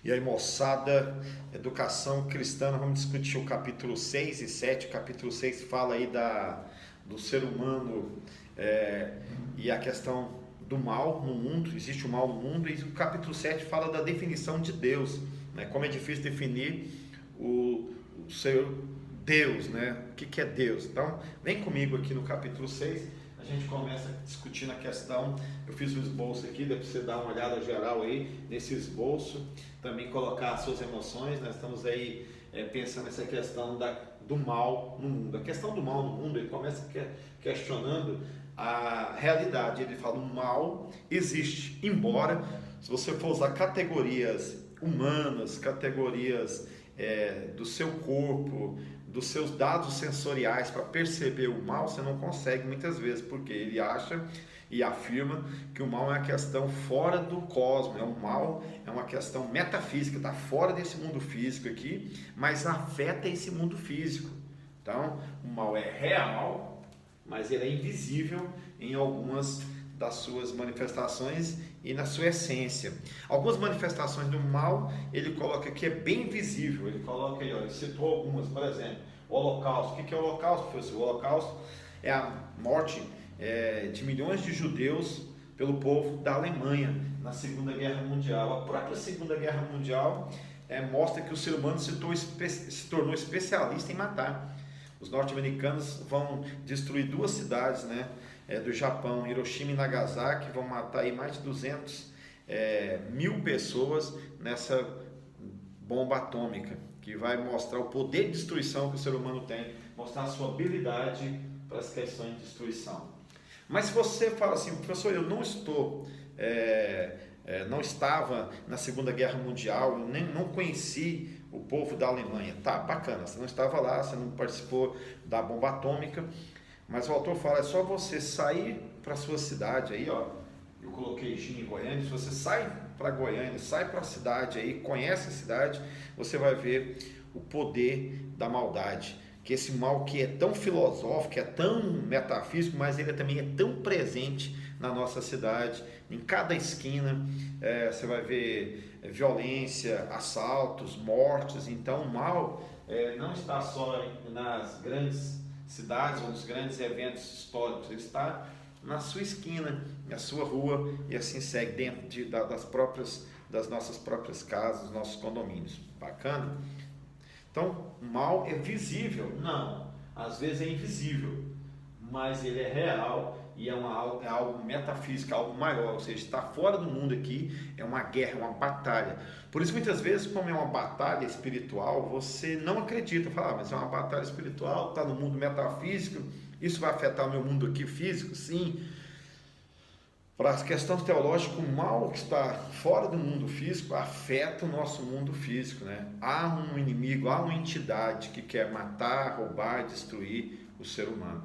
E aí, moçada, educação cristã, nós vamos discutir o capítulo 6 e 7. O capítulo 6 fala aí do ser humano e a questão do mal no mundo, existe o mal no mundo, e o capítulo 7 fala da definição de Deus, né? Como é difícil definir o ser Deus, né? O que é Deus? Então, vem comigo aqui no capítulo 6. A gente começa discutindo a questão. Eu fiz o esboço aqui, dá para você dar uma olhada geral aí nesse esboço, também colocar as suas emoções. Nós estamos aí pensando nessa questão do mal no mundo. A questão do mal no mundo, ele começa questionando a realidade. Ele fala: o mal existe, embora, se você for usar categorias humanas, categorias do seu corpo, dos seus dados sensoriais para perceber o mal, você não consegue muitas vezes, porque ele acha e afirma que o mal é uma questão fora do cosmos, o mal é uma questão metafísica, está fora desse mundo físico aqui, mas afeta esse mundo físico. Então, o mal é real, mas ele é invisível em algumas das suas manifestações e na sua essência. Algumas manifestações do mal ele coloca que é bem visível. Ele coloca aí, ele citou algumas, por exemplo, o Holocausto. O que é o Holocausto, professor? O Holocausto é a morte de milhões de judeus pelo povo da Alemanha na Segunda Guerra Mundial. A própria Segunda Guerra Mundial mostra que o ser humano se tornou especialista em matar. Os norte-americanos vão destruir duas cidades, né, do Japão, Hiroshima e Nagasaki, vão matar aí mais de 200 mil pessoas nessa bomba atômica, que vai mostrar o poder de destruição que o ser humano tem, mostrar a sua habilidade para as questões de destruição. Mas se você fala assim: professor, eu não estava na Segunda Guerra Mundial, eu não conheci o povo da Alemanha. Tá, bacana, você não estava lá, você não participou da bomba atômica, mas o autor fala: é só você sair para a sua cidade aí, ó. Eu coloquei Gina em Goiânia. Se você sai para Goiânia, sai para a cidade aí, conhece a cidade, você vai ver o poder da maldade. Que esse mal que é tão filosófico, que é tão metafísico, mas ele também é tão presente na nossa cidade. Em cada esquina você vai ver violência, assaltos, mortes. Então o mal não está só nas grandes cidades ou nos grandes eventos históricos, ele está na sua esquina, na sua rua, e assim segue dentro das nossas próprias casas, dos nossos condomínios. Bacana? Então, o mal é visível? Não, às vezes é invisível, mas ele é real e é algo metafísico, algo maior, ou seja, está fora do mundo aqui, é uma guerra, é uma batalha. Por isso, muitas vezes, como é uma batalha espiritual, você não acredita, fala: mas é uma batalha espiritual, está no mundo metafísico, isso vai afetar o meu mundo aqui físico? Sim. Para as questões teológicas, o mal que está fora do mundo físico afeta o nosso mundo físico, né? Há um inimigo, há uma entidade que quer matar, roubar, destruir o ser humano.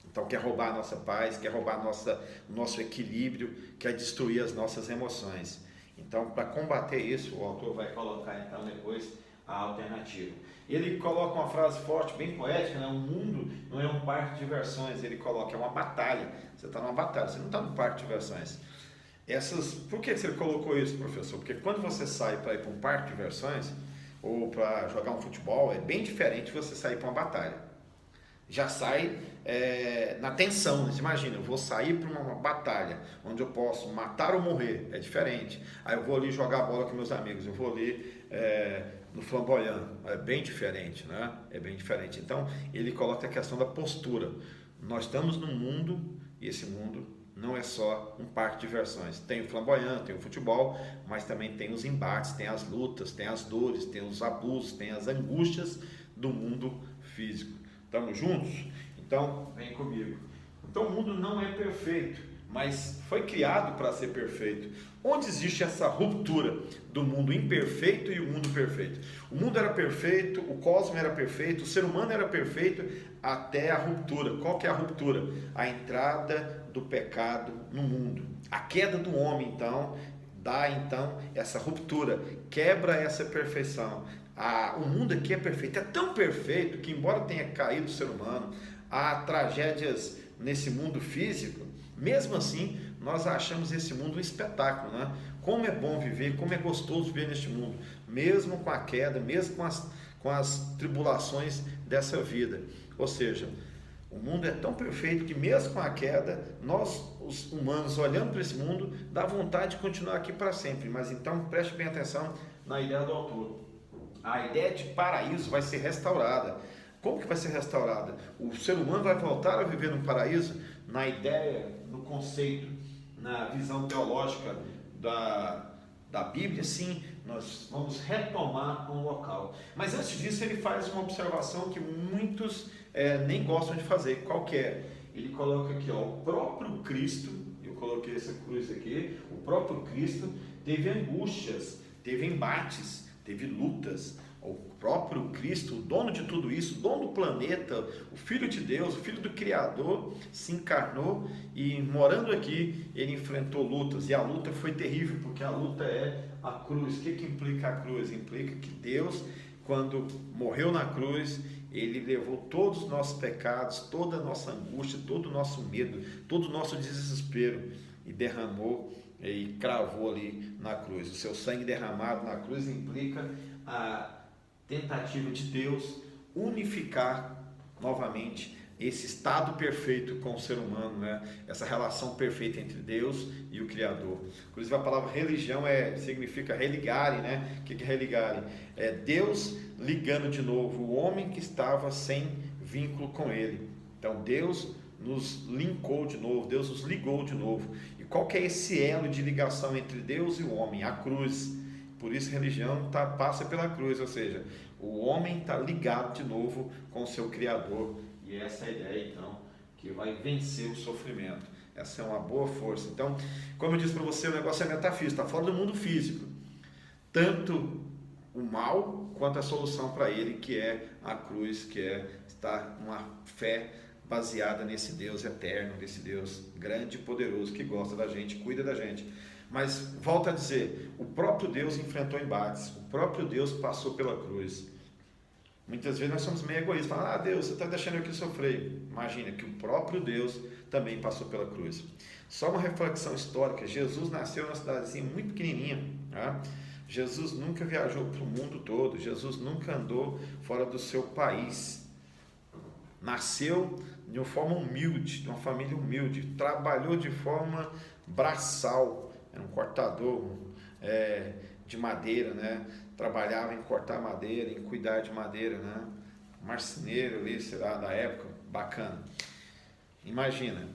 Então quer roubar a nossa paz, quer roubar o nosso equilíbrio, quer destruir as nossas emoções. Então, para combater isso, o autor vai colocar então depois a alternativa. Ele coloca uma frase forte, bem poética, né? O mundo não é um parque de diversões, ele coloca: é uma batalha. Você está numa batalha, você não está num parque de diversões. Por que você colocou isso, professor? Porque quando você sai para ir para um parque de diversões ou para jogar um futebol, é bem diferente de você sair para uma batalha. Já sai na tensão, né? Imagina, eu vou sair para uma batalha onde eu posso matar ou morrer, é diferente. Aí eu vou ali jogar bola com meus amigos, eu vou ali no flamboyant, é bem diferente, né? É bem diferente. Então ele coloca a questão da postura. Nós estamos num mundo, e esse mundo não é só um parque de diversões. Tem o flamboyant, tem o futebol, mas também tem os embates, tem as lutas, tem as dores, tem os abusos, tem as angústias do mundo físico. Estamos juntos? Então, vem comigo. Então, o mundo não é perfeito, mas foi criado para ser perfeito. Onde existe essa ruptura do mundo imperfeito e o mundo perfeito? O mundo era perfeito, o cosmos era perfeito, o ser humano era perfeito até a ruptura. Qual que é a ruptura? A entrada do pecado no mundo. A queda do homem, então, dá essa ruptura, quebra essa perfeição. O mundo aqui é perfeito, é tão perfeito que, embora tenha caído o ser humano, há tragédias nesse mundo físico, mesmo assim nós achamos esse mundo um espetáculo, né? Como é bom viver, como é gostoso viver neste mundo, mesmo com a queda, mesmo com as tribulações dessa vida. Ou seja, o mundo é tão perfeito que mesmo com a queda, nós, os humanos, olhando para esse mundo, dá vontade de continuar aqui para sempre. Mas então, preste bem atenção na ideia do autor. A ideia de paraíso vai ser restaurada. Como que vai ser restaurada? O ser humano vai voltar a viver no paraíso? Na ideia, no conceito, na visão teológica da Bíblia, sim, nós vamos retomar um local. Mas antes disso, ele faz uma observação que muitos nem gostam de fazer. Qual que é? Ele coloca aqui, ó, o próprio Cristo, eu coloquei essa cruz aqui, o próprio Cristo teve angústias, teve embates, teve lutas. O próprio Cristo, o dono de tudo isso, o dono do planeta, o Filho de Deus, o Filho do Criador, se encarnou e, morando aqui, ele enfrentou lutas. E a luta foi terrível, porque a luta é a cruz. O que implica a cruz? Implica que Deus, quando morreu na cruz, ele levou todos os nossos pecados, toda a nossa angústia, todo o nosso medo, todo o nosso desespero e derramou e cravou ali na cruz. O seu sangue derramado na cruz implica a tentativa de Deus unificar novamente esse estado perfeito com o ser humano, né? Essa relação perfeita entre Deus e o Criador. Inclusive a palavra religião significa religare, né? O que é religare? É Deus ligando de novo o homem que estava sem vínculo com ele. Então Deus nos linkou de novo, Deus nos ligou de novo. E qual que é esse elo de ligação entre Deus e o homem? A cruz. Por isso religião passa pela cruz, ou seja, o homem está ligado de novo com o seu Criador. E essa é a ideia, então, que vai vencer o sofrimento. Essa é uma boa força. Então, como eu disse para você, o negócio é metafísico, está fora do mundo físico. Tanto o mal quanto a solução para ele, que é a cruz, que é estar uma fé baseada nesse Deus eterno, nesse Deus grande e poderoso que gosta da gente, cuida da gente. Mas, volto a dizer, o próprio Deus enfrentou embates, o próprio Deus passou pela cruz. Muitas vezes nós somos meio egoístas, falando, Deus, você está deixando eu aqui sofrer. Imagina que o próprio Deus também passou pela cruz. Só uma reflexão histórica, Jesus nasceu numa cidadezinha muito pequenininha, tá? Jesus nunca viajou para o mundo todo, Jesus nunca andou fora do seu país. Nasceu de uma forma humilde, de uma família humilde, trabalhou de forma braçal, era um cortador de madeira, né? Trabalhava em cortar madeira, em cuidar de madeira, né? Marceneiro ali, sei lá, da época, bacana. Imagina,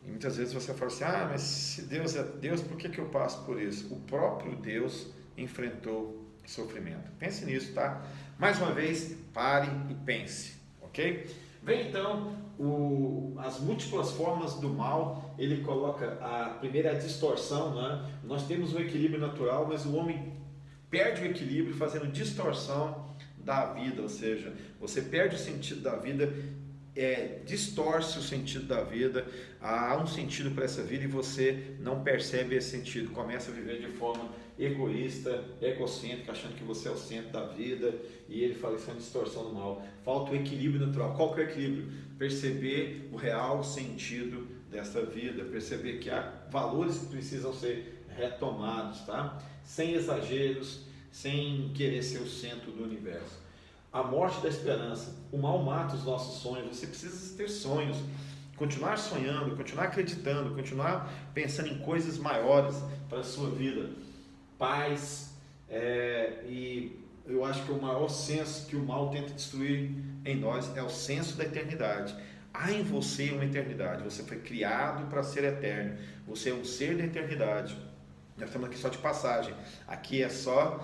e muitas vezes você fala assim, mas se Deus é Deus, por que eu passo por isso? O próprio Deus enfrentou sofrimento. Pense nisso, tá? Mais uma vez, pare e pense, ok? Vem então as múltiplas formas do mal. Ele coloca a primeira a distorção, né? Nós temos o equilíbrio natural, mas o homem perde o equilíbrio fazendo distorção da vida, ou seja, você perde o sentido da vida, distorce o sentido da vida, há um sentido para essa vida e você não percebe esse sentido, começa a viver de forma egoísta, egocêntrica, achando que você é o centro da vida, e ele fala isso é uma distorção do mal. Falta o equilíbrio natural. Qual que é o equilíbrio? Perceber o real sentido dessa vida, perceber que há valores que precisam ser retomados, tá? Sem exageros, sem querer ser o centro do universo. A morte da esperança. O mal mata os nossos sonhos. Você precisa ter sonhos, continuar sonhando, continuar acreditando, continuar pensando em coisas maiores para a sua vida. Paz, e eu acho que o maior senso que o mal tenta destruir em nós é o senso da eternidade. Há em você uma eternidade, você foi criado para ser eterno, você é um ser da eternidade. Nós estamos aqui só de passagem, aqui é só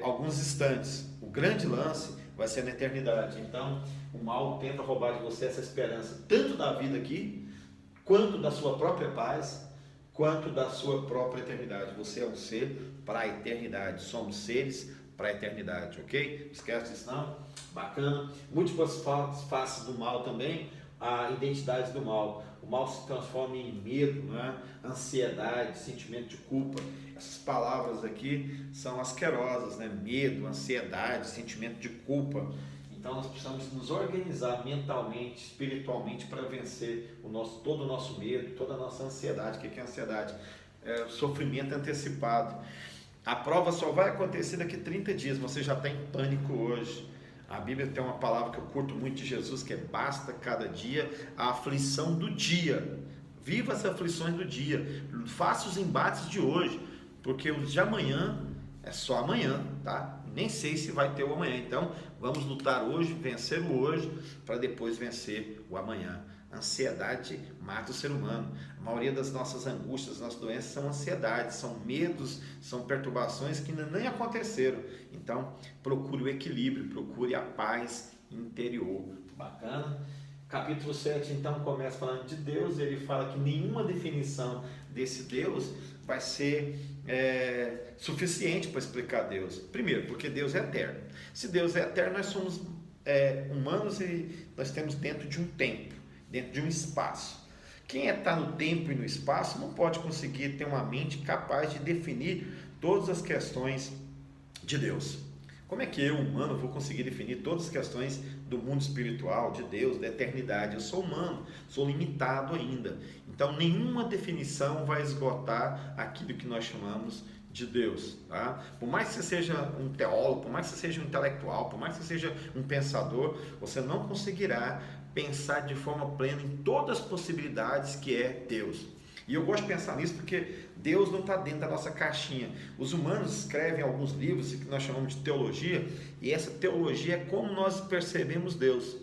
alguns instantes, o grande lance vai ser na eternidade. Então o mal tenta roubar de você essa esperança, tanto da vida aqui, quanto da sua própria paz, quanto da sua própria eternidade. Você é um ser para a eternidade, somos seres para a eternidade, ok? Esquece disso não? Bacana. Múltiplas faces do mal também, a identidade do mal. O mal se transforma em medo, né? Ansiedade, sentimento de culpa. Essas palavras aqui são asquerosas, né? Medo, ansiedade, sentimento de culpa. Então nós precisamos nos organizar mentalmente, espiritualmente para vencer todo o nosso medo, toda a nossa ansiedade. O que é ansiedade? É o sofrimento antecipado. A prova só vai acontecer daqui a 30 dias, você já está em pânico hoje. A Bíblia tem uma palavra que eu curto muito de Jesus, que é: basta cada dia a aflição do dia. Viva as aflições do dia, faça os embates de hoje, porque os de amanhã é só amanhã, tá? Nem sei se vai ter o amanhã. Então vamos lutar hoje, vencer o hoje, para depois vencer o amanhã. Ansiedade mata o ser humano. A maioria das nossas angústias, das nossas doenças são ansiedades, são medos, são perturbações que ainda nem aconteceram. Então procure o equilíbrio, procure a paz interior. Bacana? Capítulo 7 então começa falando de Deus. Ele fala que nenhuma definição desse Deus vai ser suficiente para explicar Deus. Primeiro, porque Deus é eterno. Se Deus é eterno, nós somos humanos e nós estamos dentro de um tempo, dentro de um espaço. Quem está no tempo e no espaço não pode conseguir ter uma mente capaz de definir todas as questões de Deus. Como é que eu, humano, vou conseguir definir todas as questões do mundo espiritual, de Deus, da eternidade? Eu sou humano, sou limitado ainda. Então, nenhuma definição vai esgotar aquilo que nós chamamos de Deus. Tá? Por mais que você seja um teólogo, por mais que você seja um intelectual, por mais que você seja um pensador, você não conseguirá pensar de forma plena em todas as possibilidades que é Deus. E eu gosto de pensar nisso porque Deus não está dentro da nossa caixinha. Os humanos escrevem alguns livros que nós chamamos de teologia, e essa teologia é como nós percebemos Deus.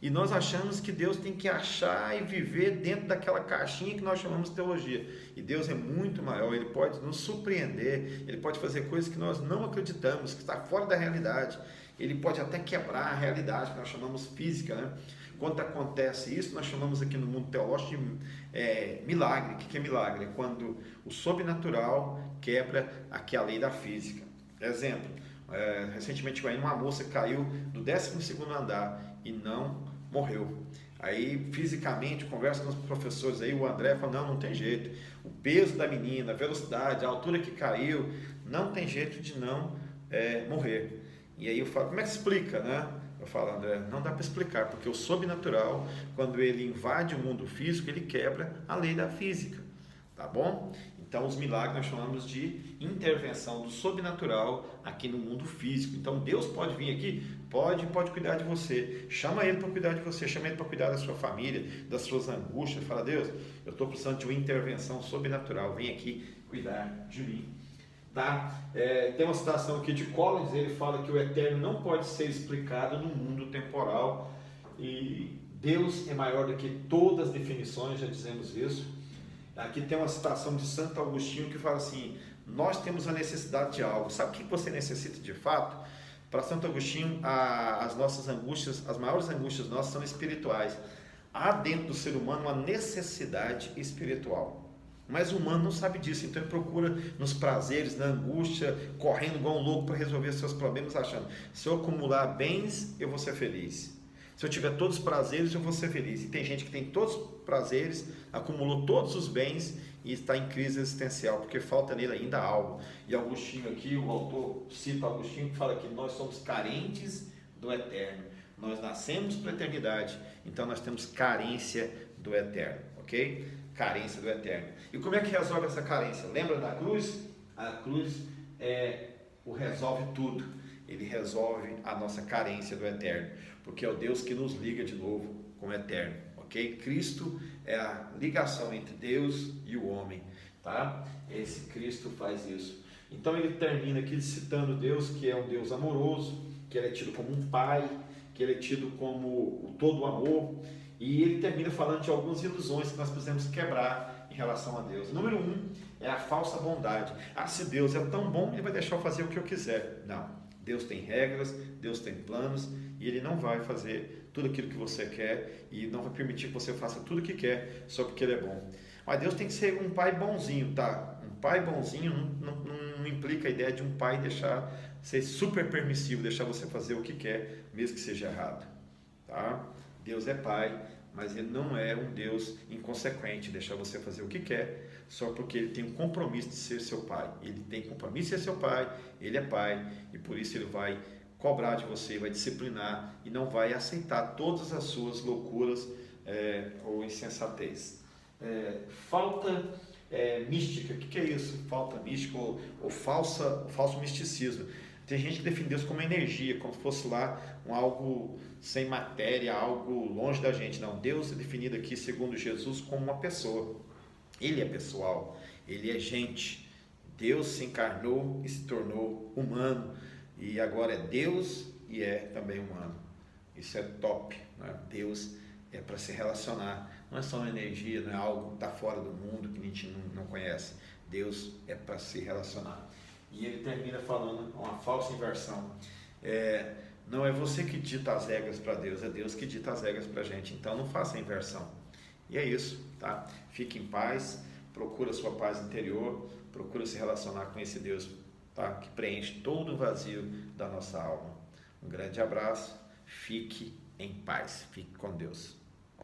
E nós achamos que Deus tem que achar e viver dentro daquela caixinha que nós chamamos de teologia. E Deus é muito maior, Ele pode nos surpreender, Ele pode fazer coisas que nós não acreditamos, que está fora da realidade. Ele pode até quebrar a realidade, que nós chamamos física, né? Quando acontece isso, nós chamamos aqui no mundo teológico de milagre. O que é milagre? É quando o sobrenatural quebra aqui a lei da física. Exemplo, recentemente uma moça caiu do 12º andar e não morreu. Aí fisicamente, conversa com os professores aí, o André fala: não tem jeito. O peso da menina, a velocidade, a altura que caiu, não tem jeito de não morrer. E aí eu falo: como é que se explica, né? Eu falo: André, não dá para explicar, porque o sobrenatural, quando ele invade o mundo físico, ele quebra a lei da física, tá bom? Então, os milagres nós chamamos de intervenção do sobrenatural aqui no mundo físico. Então, Deus pode vir aqui, pode cuidar de você. Chama Ele para cuidar de você, chama Ele para cuidar da sua família, das suas angústias. Fala: Deus, eu estou precisando de uma intervenção sobrenatural, vem aqui cuidar de mim. Tá? Tem uma citação aqui de Collins, ele fala que o eterno não pode ser explicado no mundo temporal, e Deus é maior do que todas as definições, já dizemos isso. Aqui tem uma citação de Santo Agostinho que fala assim: nós temos a necessidade de algo. Sabe o que você necessita de fato? Para Santo Agostinho, as nossas angústias, as maiores angústias nossas são espirituais. Há dentro do ser humano uma necessidade espiritual. Mas o humano não sabe disso, então ele procura nos prazeres, na angústia, correndo igual um louco para resolver seus problemas, achando: se eu acumular bens, eu vou ser feliz. Se eu tiver todos os prazeres, eu vou ser feliz. E tem gente que tem todos os prazeres, acumulou todos os bens e está em crise existencial, porque falta nele ainda algo. E Agostinho aqui, o autor cita Agostinho, que fala que nós somos carentes do eterno. Nós nascemos para a eternidade, então nós temos carência do eterno, ok? Carência do eterno. E como é que resolve essa carência? Lembra da cruz? A cruz resolve tudo. Ele resolve a nossa carência do eterno, porque é o Deus que nos liga de novo com o eterno, ok? Cristo é a ligação entre Deus e o homem, tá? Esse Cristo faz isso. Então ele termina aqui citando Deus, que é um Deus amoroso, que ele é tido como um pai, que ele é tido como o todo amor. E ele termina falando de algumas ilusões que nós precisamos quebrar em relação a Deus. Número 1 é a falsa bondade. Se Deus é tão bom, Ele vai deixar eu fazer o que eu quiser. Não. Deus tem regras, Deus tem planos, e Ele não vai fazer tudo aquilo que você quer, e não vai permitir que você faça tudo o que quer só porque Ele é bom. Mas Deus tem que ser um pai bonzinho, tá? Um pai bonzinho não implica a ideia de um pai ser super permissivo, deixar você fazer o que quer, mesmo que seja errado, tá? Deus é pai, mas Ele não é um Deus inconsequente, deixar você fazer o que quer, só porque Ele tem um compromisso de ser seu pai. Ele tem compromisso de ser seu pai, Ele é pai, e por isso Ele vai cobrar de você, vai disciplinar e não vai aceitar todas as suas loucuras ou insensatez. Falta mística, o que é isso? Falta mística ou falso misticismo. Tem gente que define Deus como energia, como se fosse lá algo sem matéria, algo longe da gente. Não, Deus é definido aqui, segundo Jesus, como uma pessoa. Ele é pessoal, ele é gente. Deus se encarnou e se tornou humano. E agora é Deus e é também humano. Isso é top, né? Deus é para se relacionar. Não é só uma energia, não é algo que está fora do mundo que a gente não conhece. Deus é para se relacionar. E ele termina falando uma falsa inversão. Não é você que dita as regras para Deus, é Deus que dita as regras para a gente. Então não faça a inversão. E é isso, tá? Fique em paz, procura a sua paz interior, procura se relacionar com esse Deus, tá? Que preenche todo o vazio da nossa alma. Um grande abraço, fique em paz, fique com Deus.